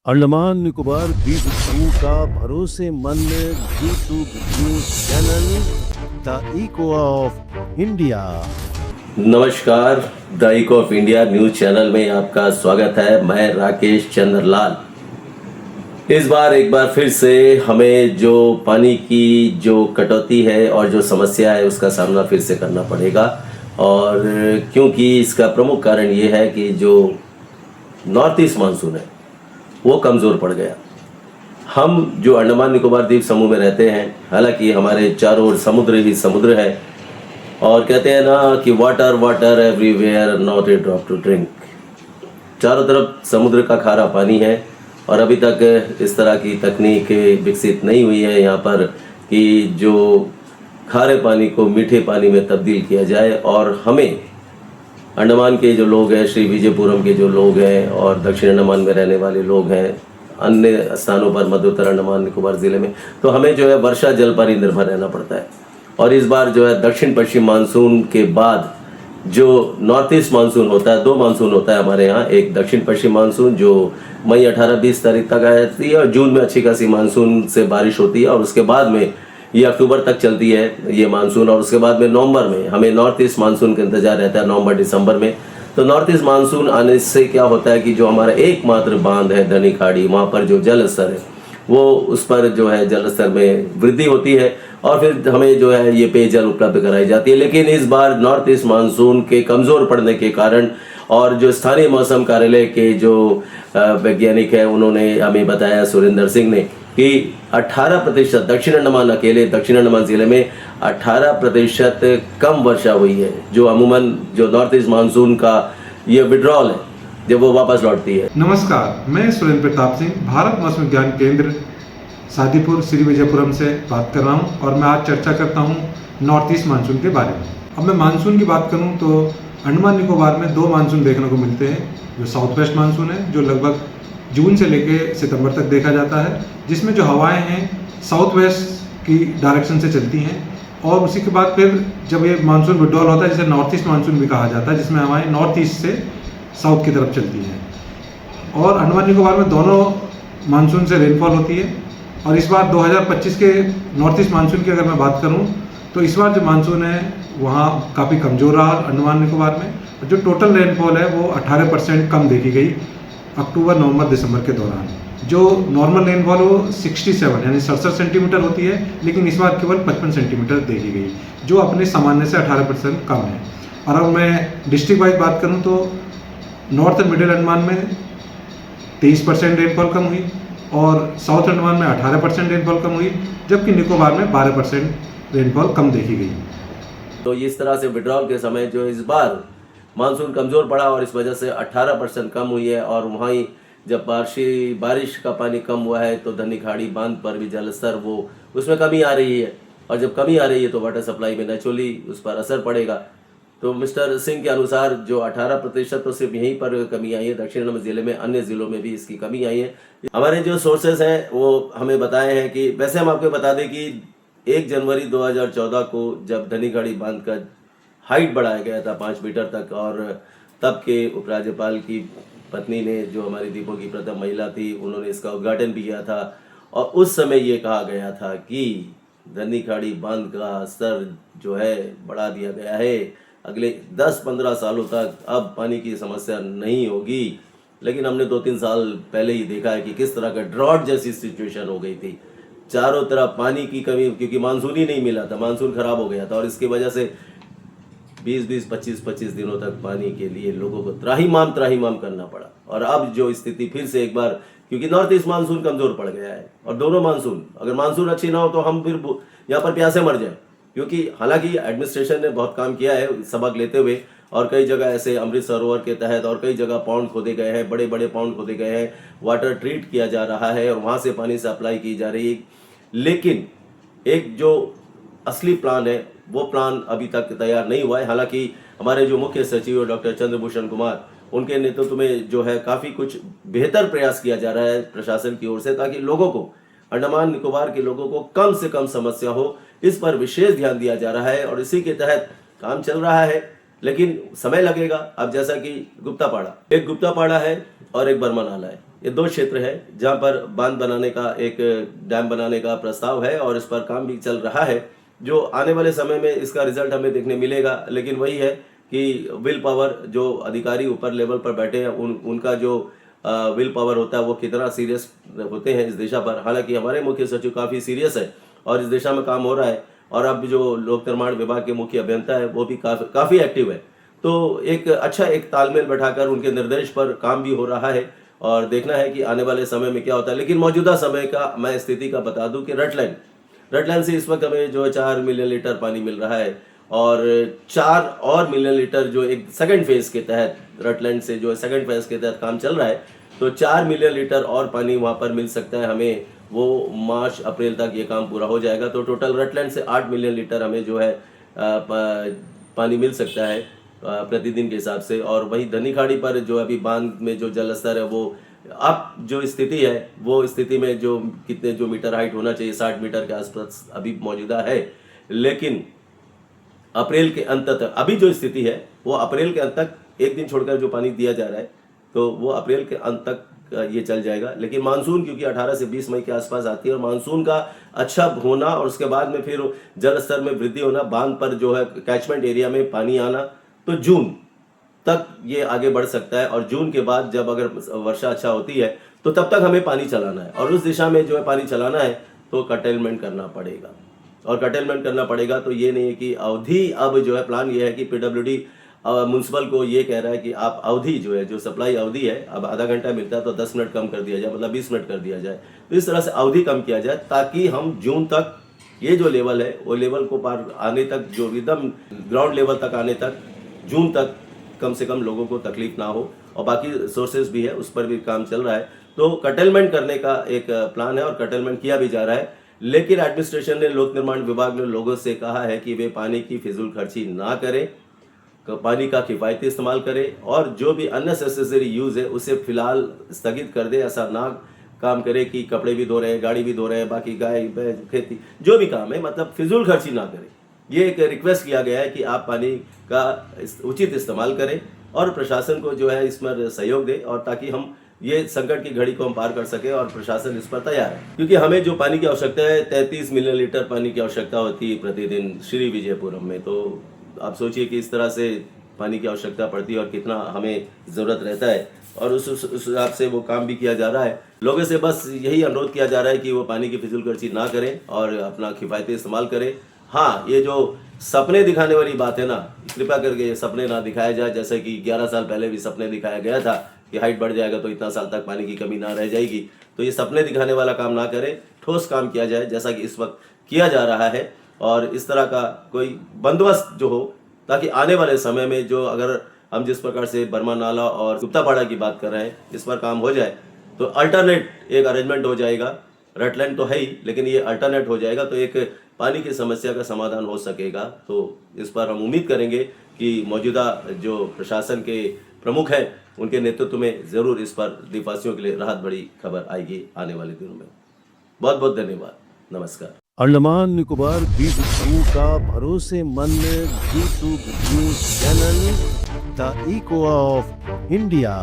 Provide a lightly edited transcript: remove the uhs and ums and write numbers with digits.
अंडमान निकोबार द्वीप समूह का भरोसेमंद YouTube news channel the echo of India. नमस्कार, the echo of India news channel में आपका स्वागत है। मैं राकेश चंद्रलाल। इस बार एक बार फिर से हमें जो पानी की जो कटौती है और जो समस्या है उसका सामना फिर से करना पड़ेगा। और क्योंकि इसका प्रमुख कारण ये है कि जो नॉर्थ ईस्ट मानसून है वो कमज़ोर पड़ गया। हम जो अंडमान निकोबार द्वीप समूह में रहते हैं, हालांकि हमारे चारों ओर समुद्र ही समुद्र है और कहते हैं ना कि water water everywhere not a drop to drink. चारों तरफ समुद्र का खारा पानी है और अभी तक इस तरह की तकनीक विकसित नहीं हुई है यहाँ पर कि जो खारे पानी को मीठे पानी में तब्दील किया जाए। और हमें अंडमान के जो लोग हैं, श्री विजयपुरम के जो लोग हैं और दक्षिण अंडमान में रहने वाले लोग हैं, अन्य स्थानों पर मध्योत्तर अंडमान निकोबार ज़िले में, तो हमें जो है वर्षा जल पर ही निर्भर रहना पड़ता है। और इस बार जो है दक्षिण पश्चिम मानसून के बाद जो नॉर्थ ईस्ट मानसून होता है, दो मानसून होता है हमारे यहाँ। एक दक्षिण पश्चिम मानसून जो मई 18-20 तारीख तक आ जाती है और जून में अच्छी खासी मानसून से बारिश होती है और उसके बाद में ये अक्टूबर तक चलती है ये मानसून। और उसके बाद में नवंबर में हमें नॉर्थ ईस्ट मानसून का इंतजार रहता है, नवंबर दिसंबर में। तो नॉर्थ ईस्ट मानसून आने से क्या होता है कि जो हमारा एकमात्र बांध है धनी खाड़ी, वहाँ पर जो जल स्तर है वो उस पर जो है जल स्तर में वृद्धि होती है और फिर हमें जो है ये पेयजल उपलब्ध कराई जाती है। लेकिन इस बार नॉर्थ ईस्ट मानसून के कमज़ोर पड़ने के कारण और जो स्थानीय मौसम कार्यालय के जो वैज्ञानिक है उन्होंने हमें बताया, सुरेंद्र सिंह ने, कि 18% दक्षिण अंडमान, अकेले दक्षिण अंडमान ज़िले में 18% कम वर्षा हुई है, जो अमूमन जो नॉर्थ ईस्ट मानसून का ये विड्रॉल है जब वो वापस लौटती है। नमस्कार, मैं सुरेंद्र प्रताप सिंह भारत मौसम विज्ञान केंद्र सादीपुर श्री विजयपुरम से बात कर रहा हूं और मैं आज चर्चा करता हूं नॉर्थ ईस्ट मानसून के बारे में। अब मैं मानसून की बात करूं तो अंडमान निकोबार में दो मानसून देखने को मिलते हैं। जो साउथ वेस्ट मानसून है जो लगभग जून से लेकर सितंबर तक देखा जाता है, जिसमें जो हवाएं हैं साउथ वेस्ट की डायरेक्शन से चलती हैं। और उसी के बाद फिर जब ये मानसून विड्रॉल होता है, जिसे नॉर्थ ईस्ट मानसून भी कहा जाता है, जिसमें हवाएं नॉर्थ ईस्ट से साउथ की तरफ चलती हैं। और अंडमान निकोबार में दोनों मानसून से रेनफॉल होती है। और इस बार 2025 के नॉर्थ ईस्ट मानसून की अगर मैं बात करूं तो इस बार जो मानसून है वहाँ काफ़ी कमज़ोर रहा अंडमान निकोबार में। जो टोटल रेनफॉल है वो 18% कम देखी गई अक्टूबर, नवंबर, दिसंबर के दौरान। जो नॉर्मल रेनफॉल वो 67 यानी 67 सेंटीमीटर होती है, लेकिन इस बार केवल 55 सेंटीमीटर देखी गई, जो अपने सामान्य से 18% कम है। और अब मैं डिस्ट्रिक्ट वाइज बात करूँ तो नॉर्थ एंड मिडिल अंडमान में 23% रेनफॉल कम हुई और साउथ अंडमान में 18% रेनफॉल कम हुई, जबकि निकोबार में 12% रेनफॉल कम देखी गई। तो इस तरह से विड्रॉल के समय जो इस बार मानसून कमज़ोर पड़ा और इस वजह से 18% कम हुई है। और वहीं जब बारिश का पानी कम हुआ है तो धनी खाड़ी बांध पर भी जल स्तर वो उसमें कमी आ रही है। और जब कमी आ रही है तो वाटर सप्लाई में नेचुरली उस पर असर पड़ेगा। तो मिस्टर सिंह के अनुसार जो 18% तो सिर्फ यहीं पर कमी आई है, दक्षिण अंडमान ज़िले में अन्य ज़िलों में भी इसकी कमी आई है। हमारे जो सोर्सेज हैं वो हमें बताए हैं कि वैसे हम आपको बता दें कि 1 जनवरी 2014 को जब धनी खाड़ी बांध का हाइट बढ़ाया गया था 5 मीटर तक, और तब के उपराज्यपाल की पत्नी ने, जो हमारी द्वीपों की प्रथम महिला थी, उन्होंने इसका उद्घाटन भी किया था। और उस समय ये कहा गया था कि धनी खाड़ी बांध का स्तर जो है बढ़ा दिया गया है, अगले 10-15 सालों तक अब पानी की समस्या नहीं होगी। लेकिन हमने 2-3 साल पहले ही देखा है कि किस तरह का ड्रॉट जैसी सिचुएशन हो गई थी। चारों तरफ पानी की कमी, क्योंकि मानसून ही नहीं मिला था, मानसून खराब हो गया था और इसकी वजह से 20-20, 25-25 दिनों तक पानी के लिए लोगों को त्राहिमाम करना पड़ा। और अब जो स्थिति फिर से एक बार, क्योंकि नॉर्थ ईस्ट मानसून कमज़ोर पड़ गया है और दोनों मानसून, अगर मानसून अच्छी ना हो तो हम फिर यहाँ पर प्यासे मर जाए। क्योंकि हालांकि एडमिनिस्ट्रेशन ने बहुत काम किया है सबक लेते हुए, और कई जगह ऐसे अमृत सरोवर के तहत और कई जगह पॉन्ड खोदे गए हैं, बड़े बड़े पॉन्ड खोदे गए हैं, वाटर ट्रीट किया जा रहा है और वहाँ से पानी सप्लाई की जा रही है। लेकिन एक जो असली प्लान है वो प्लान अभी तक तैयार नहीं हुआ है। हालांकि हमारे जो मुख्य सचिव डॉक्टर चंद्रभूषण कुमार, उनके नेतृत्व में जो है काफ़ी कुछ बेहतर प्रयास किया जा रहा है प्रशासन की ओर से, ताकि लोगों को, अंडमान निकोबार के लोगों को कम से कम समस्या हो, इस पर विशेष ध्यान दिया जा रहा है। और इसी के तहत काम चल रहा है, लेकिन समय लगेगा। अब जैसा कि गुप्तापाड़ा, एक गुप्तापाड़ा है और एक बर्मा नाला है। ये 2 क्षेत्र है जहां पर बांध बनाने का, एक डैम बनाने का प्रस्ताव है और इस पर काम भी चल रहा है। जो आने वाले समय में इसका रिजल्ट हमें देखने मिलेगा, लेकिन वही है कि विल पावर, जो अधिकारी ऊपर लेवल पर बैठे हैं उनका जो विल पावर होता है वो कितना सीरियस होते हैं इस दिशा पर। हालांकि हमारे मुख्य सचिव काफ़ी सीरियस है और इस दिशा में काम हो रहा है, और अब जो लोक निर्माण विभाग के मुख्य अभियंता है वो भी काफ़ी एक्टिव है। तो एक अच्छा एक तालमेल बैठाकर उनके निर्देश पर काम भी हो रहा है और देखना है कि आने वाले समय में क्या होता है। लेकिन मौजूदा समय का मैं स्थिति का बता दूं कि रटलैंड से इस वक्त हमें जो 4 मिलियन लीटर पानी मिल रहा है और 4 और मिलियन लीटर जो एक सेकंड फेज के तहत, रटलैंड से जो सेकंड फेज के तहत काम चल रहा है, तो 4 मिलियन लीटर और पानी वहाँ पर मिल सकता है हमें। वो मार्च अप्रैल तक ये काम पूरा हो जाएगा, तो टोटल रटलैंड से 8 मिलियन लीटर हमें जो है पानी मिल सकता है प्रतिदिन के हिसाब से। और वही धनी खाड़ी पर जो अभी बांध में जो जल स्तर है वो अब जो स्थिति है वो स्थिति में जो कितने जो मीटर हाइट होना चाहिए 60 मीटर के आसपास अभी मौजूदा है, लेकिन अप्रैल के अंत तक अभी जो स्थिति है वो अप्रैल के अंत तक, एक दिन छोड़कर जो पानी दिया जा रहा है तो वो अप्रैल के अंत तक ये चल जाएगा। लेकिन मानसून क्योंकि 18 से 20 मई के आसपास आती है और मानसून का अच्छा होना और उसके बाद में फिर जल स्तर में वृद्धि होना, बांध पर जो है कैचमेंट एरिया में पानी आना, तो जून तक ये आगे बढ़ सकता है। और जून के बाद जब अगर वर्षा अच्छा होती है तो तब तक हमें पानी चलाना है और उस दिशा में जो है पानी चलाना है तो कर्टेलमेंट करना पड़ेगा। और कर्टेलमेंट करना पड़ेगा तो ये नहीं है कि अवधि, अब जो है प्लान ये है कि पीडब्ल्यूडी म्यूनसिपल को ये कह रहा है कि आप अवधि जो है, जो सप्लाई अवधि है, अब आधा घंटा मिलता है तो 10 मिनट कम कर दिया जाए, मतलब 20 मिनट कर दिया जाए। तो इस तरह से अवधि कम किया जाए ताकि हम जून तक ये जो लेवल है वो लेवल को पार आने तक, जो एकदम ग्राउंड लेवल तक आने तक, जून तक कम से कम लोगों को तकलीफ ना हो। और बाकी सोर्सेज भी है, उस पर भी काम चल रहा है। तो कर्टेलमेंट करने का एक प्लान है और कर्टेलमेंट किया भी जा रहा है। लेकिन एडमिनिस्ट्रेशन ने, लोक निर्माण विभाग ने लोगों से कहा है कि वे पानी की फिजूल खर्ची ना करें, पानी का किफ़ायती इस्तेमाल करें और जो भी अननेसेसरी यूज़ है उसे फिलहाल स्थगित कर दे। ऐसा ना काम करे कि कपड़े भी धो रहे हैं, गाड़ी भी धो रहे हैं, बाकी गाय भैंस खेती जो भी काम है, मतलब फिजूल खर्ची ना करें। ये एक रिक्वेस्ट किया गया है कि आप पानी का उचित इस्तेमाल करें और प्रशासन को जो है इस पर सहयोग दें, और ताकि हम ये संकट की घड़ी को हम पार कर सके। और प्रशासन इस पर तैयार है, क्योंकि हमें जो पानी की आवश्यकता है 33 मिलियन लीटर पानी की आवश्यकता होती है प्रतिदिन श्री विजयपुरम में। तो आप सोचिए कि इस तरह से पानी की आवश्यकता पड़ती है और कितना हमें ज़रूरत रहता है, और उस हिसाब से वो काम भी किया जा रहा है। लोगों से बस यही अनुरोध किया जा रहा है कि वो पानी की फिजूल खर्ची ना करें और अपना किफ़ायती इस्तेमाल करें। हाँ, ये जो सपने दिखाने वाली बात है ना, कृपया करके ये सपने ना दिखाया जाए। जैसे कि 11 साल पहले भी सपने दिखाया गया था कि हाइट बढ़ जाएगा तो इतना साल तक पानी की कमी ना रह जाएगी। तो ये सपने दिखाने वाला काम ना करें, ठोस काम किया जाए जैसा कि इस वक्त किया जा रहा है। और इस तरह का कोई बंदोबस्त जो हो, ताकि आने वाले समय में जो, अगर हम जिस प्रकार से बर्मा नाला और गुप्तापाड़ा की बात कर रहे हैं, इस पर काम हो जाए तो अल्टरनेट एक अरेंजमेंट हो जाएगा। रटलैंड तो है ही, लेकिन ये अल्टरनेट हो जाएगा तो एक पानी की समस्या का समाधान हो सकेगा। तो इस पर हम उम्मीद करेंगे कि मौजूदा जो प्रशासन के प्रमुख हैं उनके नेतृत्व में ज़रूर इस पर द्वीपवासियों के लिए राहत बड़ी खबर आएगी आने वाले दिनों में। बहुत बहुत धन्यवाद, नमस्कार। अंडमान निकोबार द्वीप समूह का भरोसेमंद G2 news channel the echo of India.